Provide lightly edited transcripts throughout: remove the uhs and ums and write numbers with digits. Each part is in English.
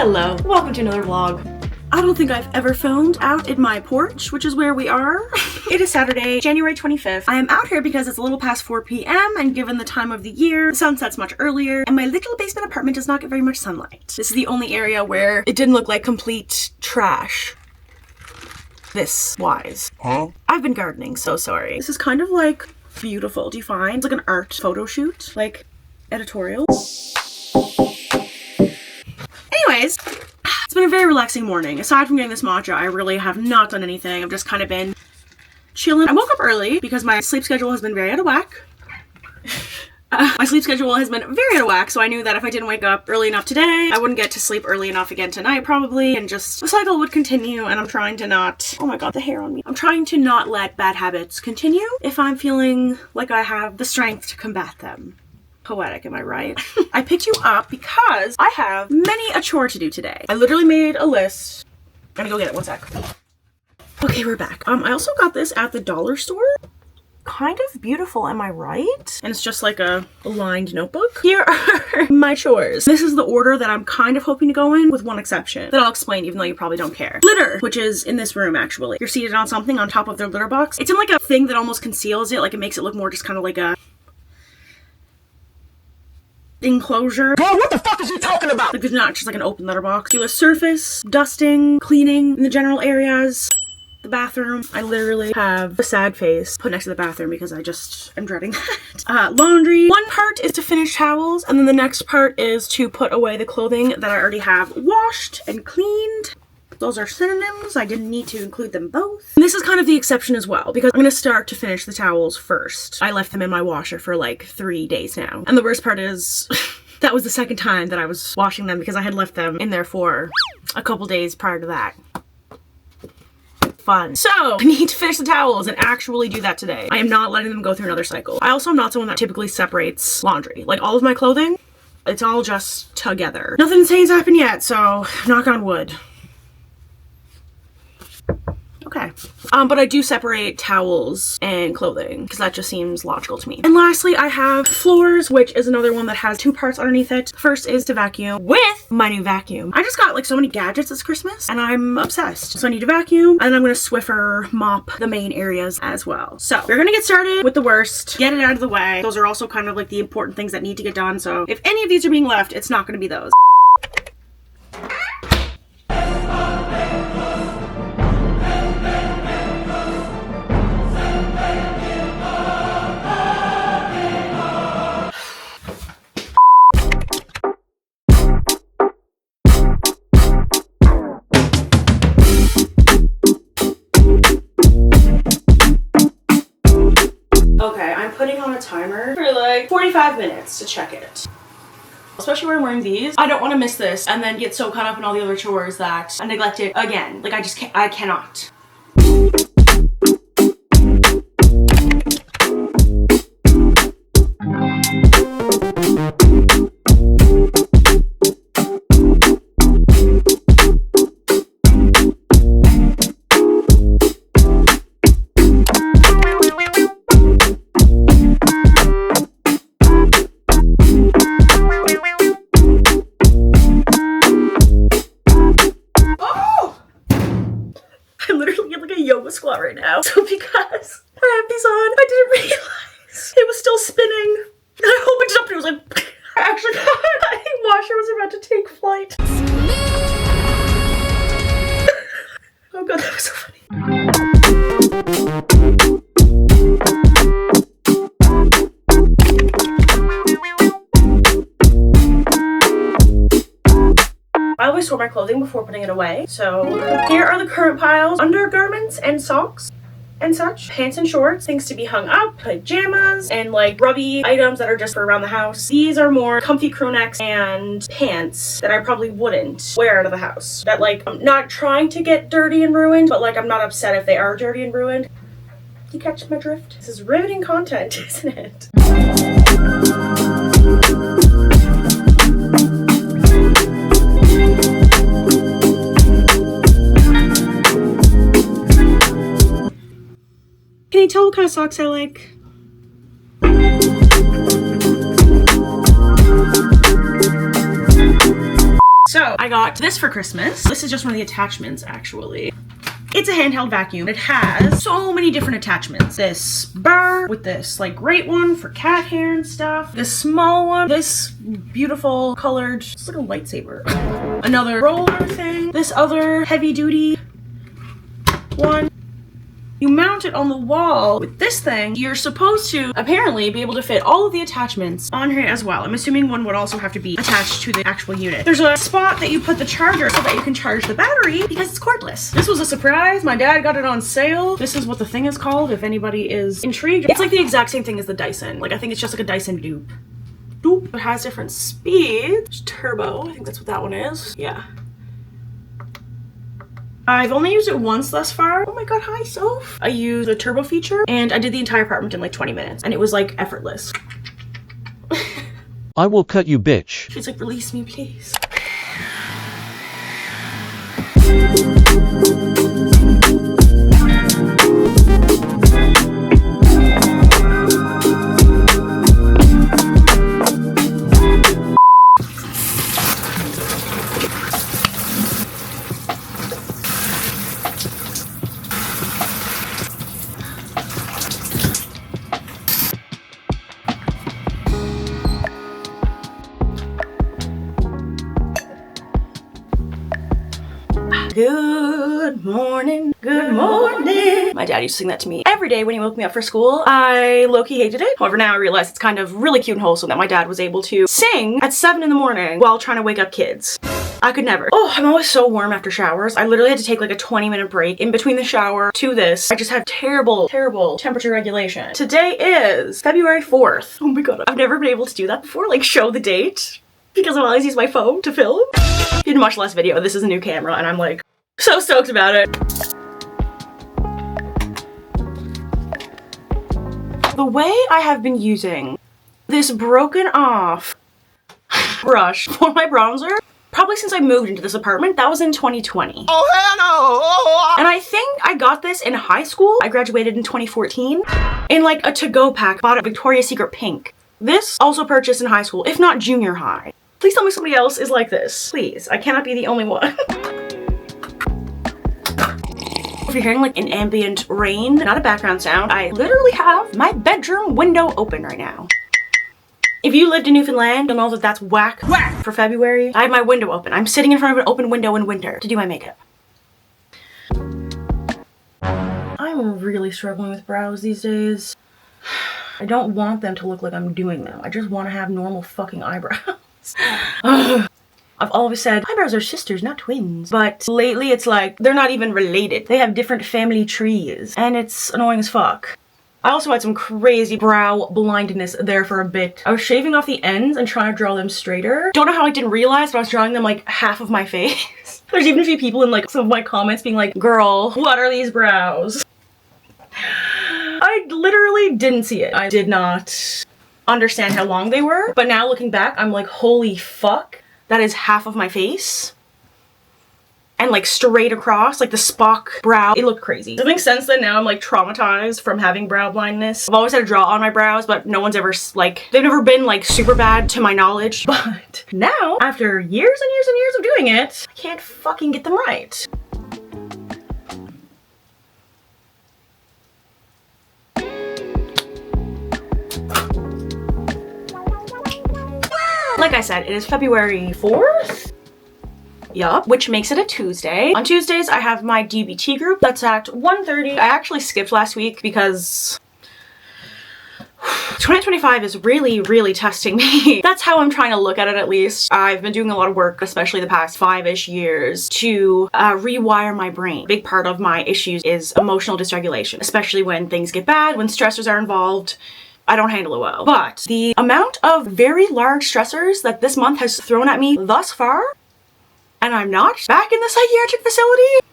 Hello, welcome to another vlog. I don't think I've ever filmed out in my porch, which is where we are. It is Saturday, January 25th. I am out here because it's a little past 4 p.m. and given the time of the year, the sun sets much earlier and my little basement apartment does not get very much sunlight. This is the only area where it didn't look like complete trash. This wise. Huh? I've been gardening, so sorry. This is kind of like beautiful. Do you find? It's like an art photo shoot, like editorial. Anyways, it's been a very relaxing morning. Aside from getting this matcha, I really have not done anything. I've just kind of been chilling. I woke up early because my sleep schedule has been very out of whack. So I knew that if I didn't wake up early enough today, I wouldn't get to sleep early enough again tonight probably, and just the cycle would continue, and I'm trying to not, oh my god, the hair on me. I'm trying to not let bad habits continue if I'm feeling like I have the strength to combat them. Poetic, am I right? I picked you up because I have many a chore to do today. I literally made a list. I'm gonna go get it, one sec. Okay, we're back. I also got this at the dollar store. Kind of beautiful, am I right? And it's just like a lined notebook. Here are my chores. This is the order that I'm kind of hoping to go in, with one exception that I'll explain even though you probably don't care. Litter, which is in this room actually. You're seated on something on top of their litter box. It's in like a thing that almost conceals it, like it makes it look more just kind of like a enclosure. Girl, what the fuck is you talking about? Like, there's not just like an open litter box. Do a surface, dusting, cleaning in the general areas. The bathroom, I literally have a sad face put next to the bathroom because I just am dreading that. Laundry. One part is to finish towels, and then the next part is to put away the clothing that I already have washed and cleaned. Those are synonyms. I didn't need to include them both. And this is kind of the exception as well, because I'm gonna start to finish the towels first. I left them in my washer for like 3 days now. And the worst part is that was the second time that I was washing them because I had left them in there for a couple days prior to that. Fun. So I need to finish the towels and actually do that today. I am not letting them go through another cycle. I also am not someone that typically separates laundry. Like all of my clothing, it's all just together. Nothing insane's happened yet, so knock on wood. Okay. But I do separate towels and clothing because that just seems logical to me. And lastly, I have floors, which is another one that has two parts underneath it. First is to vacuum with my new vacuum. I just got like so many gadgets this Christmas and I'm obsessed. So I need to vacuum and I'm gonna Swiffer mop the main areas as well. So we're gonna get started with the worst, get it out of the way. Those are also kind of like the important things that need to get done. So if any of these are being left, it's not gonna be those. Okay, I'm putting on a timer for like 45 minutes to check it. Especially when I'm wearing these. I don't want to miss this and then get so caught up in all the other chores that I neglect it again. Like I just can't, I cannot. Squat right now. So because I have these on, I didn't realize it was still spinning. And I opened it up and it was like, I actually thought my washer was about to take flight. Oh god, that was so funny. I always store my clothing before putting it away. So here are the current piles: undergarments and socks and such, pants and shorts, things to be hung up, pajamas, and like grubby items that are just for around the house. These are more comfy crew necks and pants that I probably wouldn't wear out of the house. That like, I'm not trying to get dirty and ruined, but like I'm not upset if they are dirty and ruined. You catch my drift? This is riveting content, isn't it? Can you tell what kind of socks I like? So I got this for Christmas. This is just one of the attachments, actually. It's a handheld vacuum. It has so many different attachments. This burr with this like great one for cat hair and stuff. This small one. This beautiful colored, it's like a lightsaber. Another roller thing. This other heavy duty one. You mount it on the wall with this thing. You're supposed to apparently be able to fit all of the attachments on here as well. I'm assuming one would also have to be attached to the actual unit. There's a spot that you put the charger so that you can charge the battery because it's cordless. This was a surprise. My dad got it on sale. This is what the thing is called if anybody is intrigued. It's like the exact same thing as the Dyson. Like I think it's just like a Dyson dupe. It has different speeds. Turbo, I think that's what that one is. Yeah. I've only used it once thus far. Oh my god, hi Soph. I used the turbo feature and I did the entire apartment in like 20 minutes and it was like effortless. I will cut you, bitch. She's like, release me, please. Good morning, good morning. My dad used to sing that to me every day when he woke me up for school. I low-key hated it. However, now I realize it's kind of really cute and wholesome that my dad was able to sing at 7 in the morning while trying to wake up kids. I could never. Oh, I'm always so warm after showers. I literally had to take like a 20-minute break in between the shower to this. I just have terrible, terrible temperature regulation. Today is February 4th. Oh my god, I've never been able to do that before, like show the date, because I always use my phone to film. If you didn't watch the last video, this is a new camera and I'm like so stoked about it. The way I have been using this broken off brush for my bronzer, probably since I moved into this apartment, that was in 2020. Oh hell no! And I think I got this in high school. I graduated in 2014 in like a to-go pack, bought at Victoria's Secret pink. This also purchased in high school, if not junior high. Please tell me somebody else is like this. Please, I cannot be the only one. If you're hearing like an ambient rain, not a background sound, I literally have my bedroom window open right now. If you lived in Newfoundland, you'll know that that's whack for February. I have my window open. I'm sitting in front of an open window in winter to do my makeup. I'm really struggling with brows these days. I don't want them to look like I'm doing them. I just want to have normal fucking eyebrows. I've always said eyebrows are sisters, not twins. But lately it's like they're not even related. They have different family trees and it's annoying as fuck. I also had some crazy brow blindness there for a bit. I was shaving off the ends and trying to draw them straighter. Don't know how I didn't realize, but I was drawing them like half of my face. There's even a few people in like some of my comments being like, girl, what are these brows? I literally didn't see it. I did not understand how long they were, but now looking back, I'm like, holy fuck, that is half of my face. And like straight across, like the Spock brow. It looked crazy. I think since then now I'm like traumatized from having brow blindness. I've always had to draw on my brows, but no one's ever like, they've never been like super bad to my knowledge. But now, after years and years and years of doing it, I can't fucking get them right. Like I said, it is February 4th. Yup, which makes it a Tuesday. On Tuesdays, I have my DBT group. That's at 1:30. I actually skipped last week because 2025 is really, really testing me. That's how I'm trying to look at it, at least. I've been doing a lot of work, especially the past 5-ish years, to rewire my brain. A big part of my issues is emotional dysregulation, especially when things get bad, when stressors are involved. I don't handle it well. But the amount of very large stressors that this month has thrown at me thus far, and I'm not back in the psychiatric facility,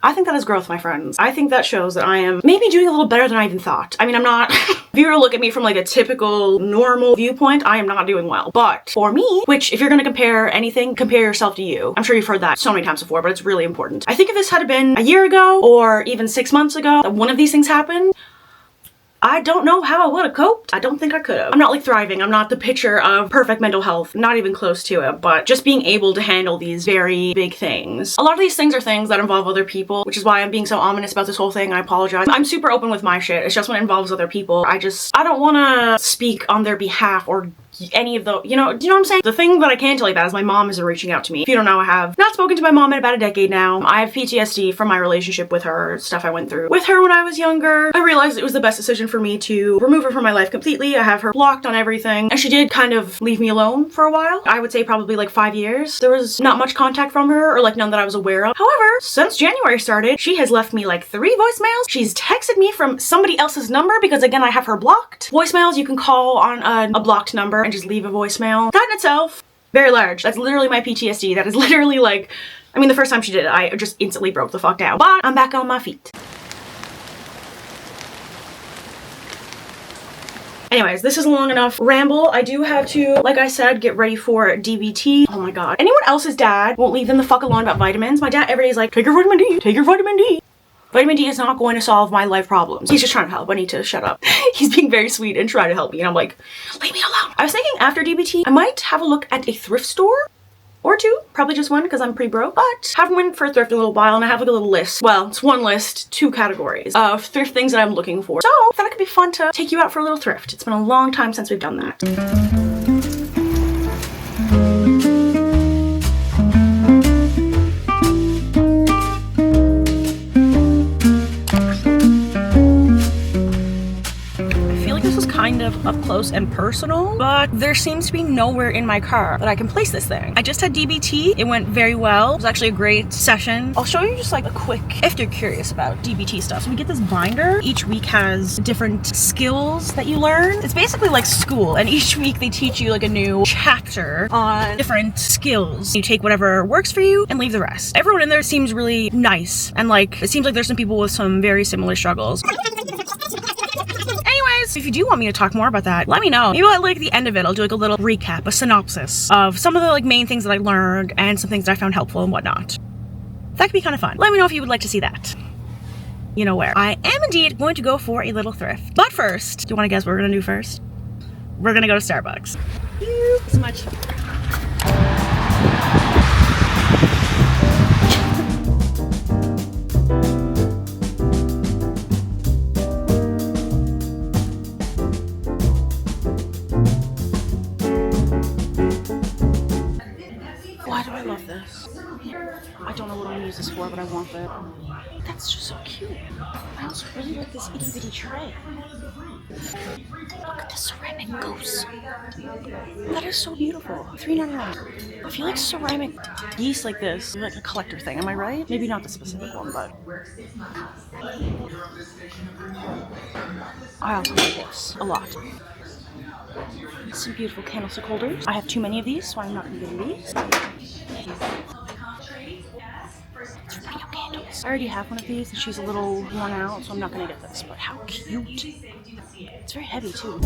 I think that is growth, my friends. I think that shows that I am maybe doing a little better than I even thought. I mean, I'm not, if you were to look at me from like a typical normal viewpoint, I am not doing well. But for me, which if you're gonna compare anything, compare yourself to you. I'm sure you've heard that so many times before, but it's really important. I think if this had been a year ago or even 6 months ago that one of these things happened, I don't know how I would have coped. I don't think I could have. I'm not like thriving. I'm not the picture of perfect mental health. Not even close to it, but just being able to handle these very big things. A lot of these things are things that involve other people, which is why I'm being so ominous about this whole thing. I apologize. I'm super open with my shit. It's just when it involves other people, I don't want to speak on their behalf or any of the, do you know what I'm saying? The thing that I can tell you about is my mom is reaching out to me. If you don't know, I have not spoken to my mom in about a decade now. I have PTSD from my relationship with her, stuff I went through with her when I was younger. I realized it was the best decision for me to remove her from my life completely. I have her blocked on everything, and she did kind of leave me alone for a while. I would say probably like 5 years. There was not much contact from her, or like none that I was aware of. However, since January started, she has left me like 3 voicemails. She's texted me from somebody else's number because again, I have her blocked. Voicemails you can call on a blocked number and just leave a voicemail. That in itself, very large. That's literally my PTSD. That is literally like, I mean, the first time she did it, I just instantly broke the fuck down. But I'm back on my feet. Anyways, this is a long enough ramble. I do have to, like I said, get ready for DBT. Oh my god. Anyone else's dad won't leave them the fuck alone about vitamins. My dad every day is like, take your vitamin D, take your vitamin D. Vitamin D is not going to solve my life problems. He's just trying to help. I need to shut up. He's being very sweet and trying to help me. And I'm like, leave me alone. I was thinking after DBT, I might have a look at a thrift store or 2. Probably just 1 because I'm pretty broke. But haven't went for a thrift in a little while and I have like a little list. Well, it's 1 list, 2 categories of thrift things that I'm looking for. So I thought it could be fun to take you out for a little thrift. It's been a long time since we've done that. Kind of up close and personal, but there seems to be nowhere in my car that I can place this thing. I just had DBT. It went very well. It was actually a great session. I'll show you just like a quick, if you're curious about DBT stuff. So we get this binder. Each week has different skills that you learn. It's basically like school, and each week they teach you like a new chapter on different skills. You take whatever works for you and leave the rest. Everyone in there seems really nice, and like it seems like there's some people with some very similar struggles. If you do want me to talk more about that, let me know. Maybe at like the end of it, I'll do like a little recap, a synopsis of some of the like main things that I learned and some things that I found helpful and whatnot. That could be kind of fun. Let me know if you would like to see that. You know where. I am indeed going to go for a little thrift. But first, do you want to guess what we're going to do first? We're going to go to Starbucks. Thank you so much. Why do I love this? I don't know what I'm gonna use this for, but I want that. That's just so cute. I also really like this itty bitty tray. Look at the ceramic goose. That is so beautiful. $3.99. I feel like ceramic geese like this is like a collector thing. Am I right? Maybe not the specific one, but I also like this a lot. Some beautiful candlestick holders. I have too many of these, so I'm not gonna get these. It's for putting out candles. I already have one of these and she's a little worn out, so I'm not gonna get this, but how cute. It's very heavy too.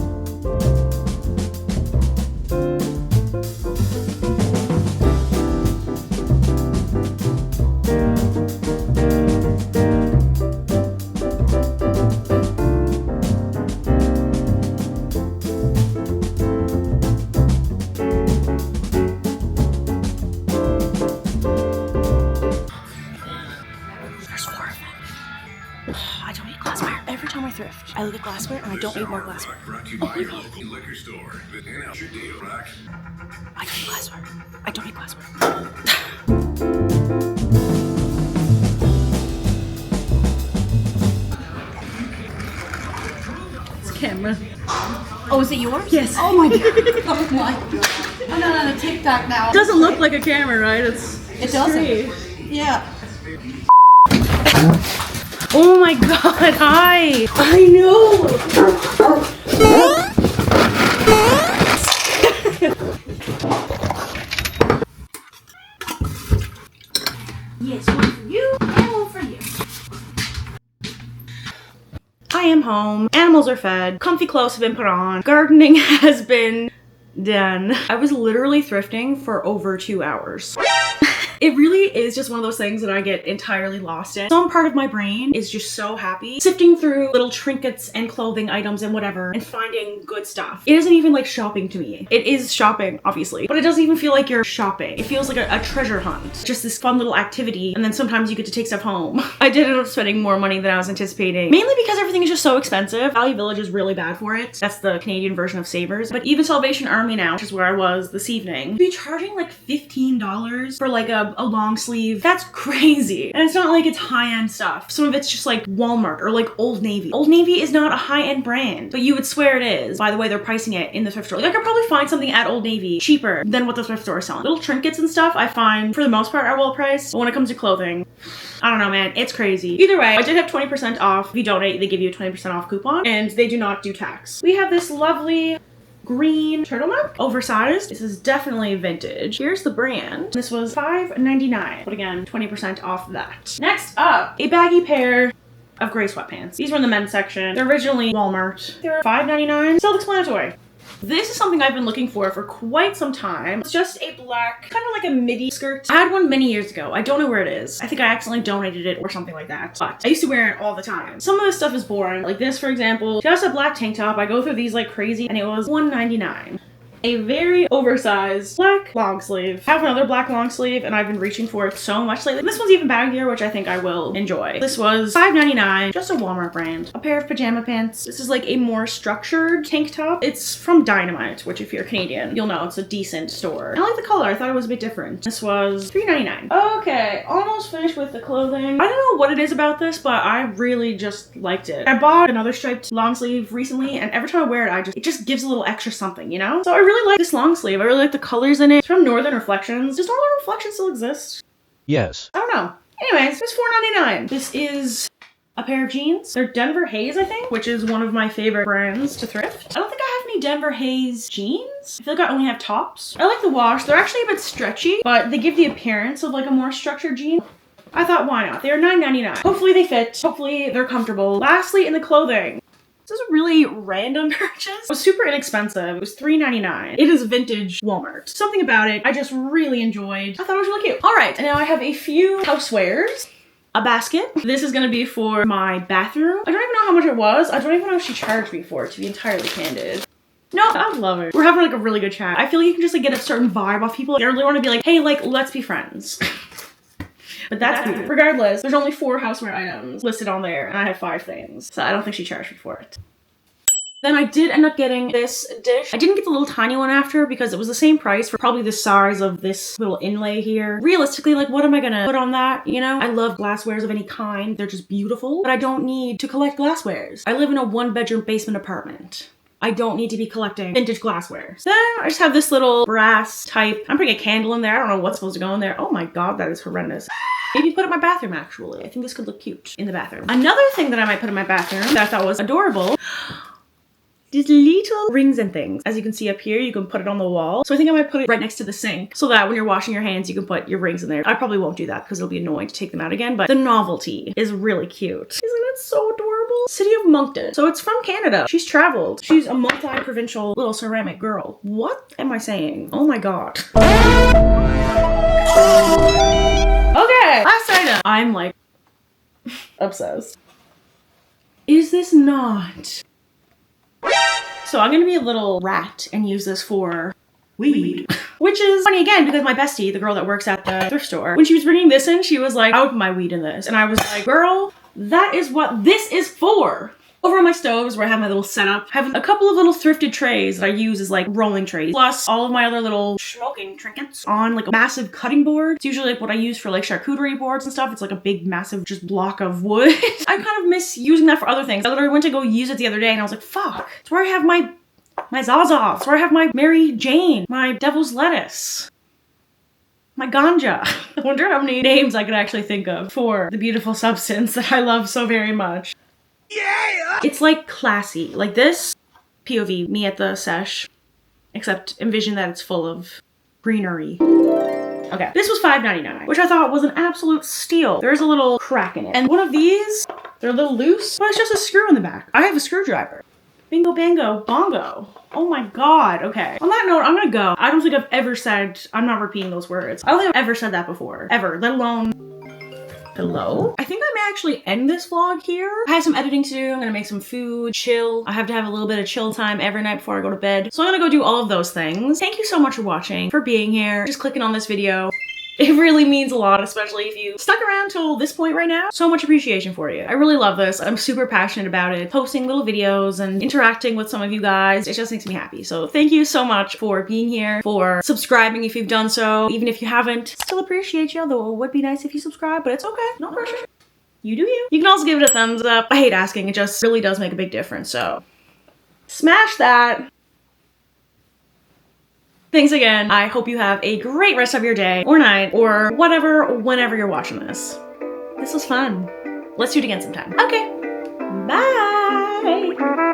I don't eat glassware. Every time I thrift, I look at glassware and I don't need more glassware. Oh, I don't eat glassware. I don't eat glassware. It's a camera. Oh, is it yours? Yes. Oh my god. Oh my god. I'm not on a TikTok now. It doesn't look like a camera, right? It doesn't. Great. Yeah. Oh my god, hi! I know! Yes, one for you and one for you. I am home. Animals are fed. Comfy clothes have been put on. Gardening has been done. I was literally thrifting for over 2 hours. It really is just one of those things that I get entirely lost in. Some part of my brain is just so happy sifting through little trinkets and clothing items and whatever and finding good stuff. It isn't even like shopping to me. It is shopping, obviously, but it doesn't even feel like you're shopping. It feels like a treasure hunt. Just this fun little activity, and then sometimes you get to take stuff home. I did end up spending more money than I was anticipating, mainly because everything is just so expensive. Value Village is really bad for it. That's the Canadian version of Savers. But even Salvation Army now, which is where I was this evening, be charging like $15 for like a long sleeve. That's crazy. And it's not like it's high-end stuff. Some of it's just like Walmart or like Old Navy. Old Navy is not a high-end brand, but you would swear it is by the way they're pricing it in the thrift store. Like I could probably find something at Old Navy cheaper than what the thrift store is selling. Little trinkets and stuff I find for the most part are well priced, but when it comes to clothing, I don't know, man, it's crazy. Either way, I did have 20% off. If you donate, they give you a 20% off coupon, and they do not do tax. We have this lovely green turtleneck, oversized. This is definitely vintage. Here's the brand. This was $5.99, but again, 20% off that. Next up, a baggy pair of gray sweatpants. These were in the men's section. They're originally Walmart. They were $5.99. Self-explanatory. This is something I've been looking for quite some time. It's just a black, kind of like a midi skirt. I had one many years ago. I don't know where it is. I think I accidentally donated it or something like that. But I used to wear it all the time. Some of this stuff is boring. Like this, for example, just a black tank top. I go through these like crazy, and it was $1.99. A very oversized black long sleeve. I have another black long sleeve and I've been reaching for it so much lately. This one's even baggier, which I think I will enjoy. This was $5.99, just a Walmart brand. A pair of pajama pants. This is like a more structured tank top. It's from Dynamite, which if you're Canadian, you'll know it's a decent store. I like the color. I thought it was a bit different. This was $3.99. Okay, almost finished with the clothing. I don't know what it is about this, but I really just liked it. I bought another striped long sleeve recently, and every time I wear it, it just gives a little extra something, you know? So I really like this long sleeve. I really like the colors in it. It's from Northern Reflections. Does Northern Reflections still exist? Yes. I don't know. Anyways, it's $4.99. This is a pair of jeans. They're Denver Haze, I think, which is one of my favorite brands to thrift. I don't think I have any Denver Haze jeans. I feel like I only have tops. I like the wash. They're actually a bit stretchy, but they give the appearance of like a more structured jean. I thought, why not? They are $9.99. Hopefully they fit. Hopefully they're comfortable. Lastly, in the clothing. This is a really random purchase. It was super inexpensive. It was $3.99. It is vintage Walmart. Something about it I just really enjoyed. I thought it was really cute. All right, and now I have a few housewares. A basket. This is gonna be for my bathroom. I don't even know how much it was. I don't even know if she charged me for it, to be entirely candid. No, I love it. We're having like a really good chat. I feel like you can just like get a certain vibe off people. They really want to be like, hey, like, let's be friends. But that's cute. Regardless, there's only 4 houseware items listed on there, and I have 5 things. So I don't think she charged me for it. Then I did end up getting this dish. I didn't get the little tiny one after because it was the same price for probably the size of this little inlay here. Realistically, like, what am I gonna put on that, you know? I love glasswares of any kind. They're just beautiful, but I don't need to collect glasswares. I live in a 1-bedroom basement apartment. I don't need to be collecting vintage glassware. So I just have this little brass type. I'm putting a candle in there. I don't know what's supposed to go in there. Oh my God, that is horrendous. Maybe put it in my bathroom, actually. I think this could look cute in the bathroom. Another thing that I might put in my bathroom that I thought was adorable, these little rings and things. As you can see up here, you can put it on the wall. So I think I might put it right next to the sink so that when you're washing your hands, you can put your rings in there. I probably won't do that because it'll be annoying to take them out again, but the novelty is really cute. Isn't that so adorable? City of Moncton. So it's from Canada. She's traveled. She's a multi-provincial little ceramic girl. What am I saying? Oh my God. Okay, last item. I'm like obsessed. Is this not? So I'm gonna be a little rat and use this for weed. Which is funny again because my bestie, the girl that works at the thrift store, when she was bringing this in, she was like, I would put my weed in this. And I was like, girl, that is what this is for. Over on my stoves where I have my little setup, I have a couple of little thrifted trays that I use as like rolling trays, plus all of my other little smoking trinkets on like a massive cutting board. It's usually like what I use for like charcuterie boards and stuff. It's like a big massive just block of wood. I kind of miss using that for other things. I literally went to go use it the other day and I was like, fuck, it's where I have my Zaza. It's where I have my Mary Jane, my devil's lettuce, my ganja. I wonder how many names I could actually think of for the beautiful substance that I love so very much. Yeah! It's like classy. Like this, POV, me at the sesh, except envision that it's full of greenery. Okay, this was $5.99, which I thought was an absolute steal. There's a little crack in it. And one of these, they're a little loose, but it's just a screw in the back. I have a screwdriver. Bingo, bango, bongo. Oh my god, okay. On that note, I'm gonna go. I don't think I've ever said, I'm not repeating those words. I don't think I've ever said that before. Ever, let alone hello? I think I may actually end this vlog here. I have some editing to do. I'm gonna make some food, chill. I have to have a little bit of chill time every night before I go to bed. So I'm gonna go do all of those things. Thank you so much for watching, for being here, just clicking on this video. It really means a lot, especially if you stuck around till this point right now. So much appreciation for you. I really love this. I'm super passionate about it. Posting little videos and interacting with some of you guys. It just makes me happy. So thank you so much for being here, for subscribing if you've done so. Even if you haven't, still appreciate you, though it would be nice if you subscribe, but it's okay. No pressure. You do you. You can also give it a thumbs up. I hate asking. It just really does make a big difference. So smash that. Thanks again. I hope you have a great rest of your day or night or whatever, whenever you're watching this. This was fun. Let's do it again sometime. Okay. Bye.